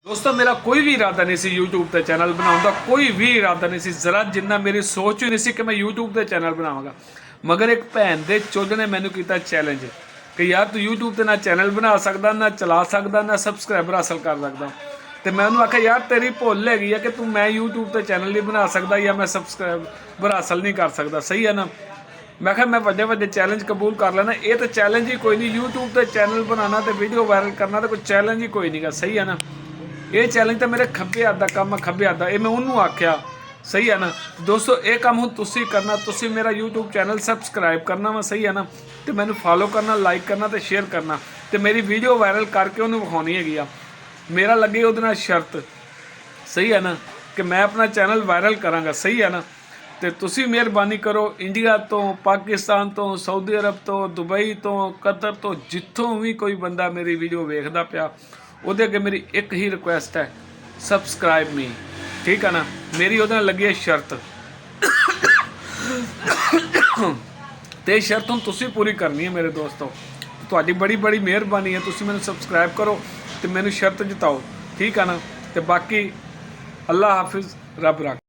दोस्तों मेरा कोई भी इरादा नहीं सी यूट्यूब ते चैनल बनाने का, कोई भी इरादा नहीं सी, जरा जिन्ना मेरी सोच ही नहीं सी कि मैं यूट्यूब ते चैनल बनावांगा। मगर एक भैन दे चोद ने मैनू किया चैलेंज कि यार तू यूट्यूब ते ना चैनल बना सकदा, ना चला सकदा, ना सबसक्राइबर हासिल कर सकदा। तो मैं उन्होंने आख्या यार तेरी भुल हैगी है कि तू मैं यूट्यूब ते चैनल नहीं बना सकदा या मैं सबसक्राइबर हासिल नहीं कर सकदा, सही है ना। मैं क्या मैं वड्डे वड्डे चैलेंज कबूल कर लेना, ये तो चैलेंज ही कोई नहीं। यूट्यूब ते चैनल बनाना तो वीडियो वायरल करना तो कोई चैलेंज ही कोई नहीं गा, सही है ना। ये चैलेंज तो मेरे खब्बे हत्थ दा काम है, खब्बे हत्थ दा, ये मैं उन्होंने आख्या, सही है ना। दोस्तों ये काम हुण तुसीं करना, तुसीं मेरा यूट्यूब चैनल सबसक्राइब करना वा, सही है ना। तो मैनू फॉलो करना, लाइक करना तो शेयर करना, तो मेरी वीडियो वायरल करके उन्होंने विखानी हैगी आ। मेरा लगे उहदे नाल शर्त, सही है ना, कि मैं अपना चैनल वायरल करांगा, सही है ना। तो तुसीं मेहरबानी करो, इंडिया तो, पाकिस्तान तो, सऊदी अरब तो, दुबई तो, कतर तो, जिथों भी कोई बंदा मेरी वीडियो वेखदा पिया, ਉਹਦੇ ਅੱਗੇ ਮੇਰੀ ਇੱਕ ਹੀ ਰਿਕੁਐਸਟ ਹੈ, ਸਬਸਕ੍ਰਾਈਬ ਮੀ, ਠੀਕ ਹੈ ਨਾ। ਮੇਰੀ ਉਹਦੇ ਨਾਲ ਲੱਗੀ ਹੈ ਸ਼ਰਤ, ਤੇ ਸ਼ਰਤ ਹੁਣ ਤੁਸੀਂ ਪੂਰੀ ਕਰਨੀ ਹੈ ਮੇਰੇ ਦੋਸਤੋ। ਤੁਹਾਡੀ ਬੜੀ ਬੜੀ ਮਿਹਰਬਾਨੀ ਹੈ, ਤੁਸੀਂ ਮੈਨੂੰ ਸਬਸਕ੍ਰਾਈਬ ਕਰੋ ਤੇ ਮੈਨੂੰ ਸ਼ਰਤ ਜਿਤਾਓ, ਠੀਕ ਹੈ ਨਾ। ਤੇ ਬਾਕੀ ਅੱਲਾ ਹਾਫਿਜ਼, ਰੱਬ ਰੱਖ।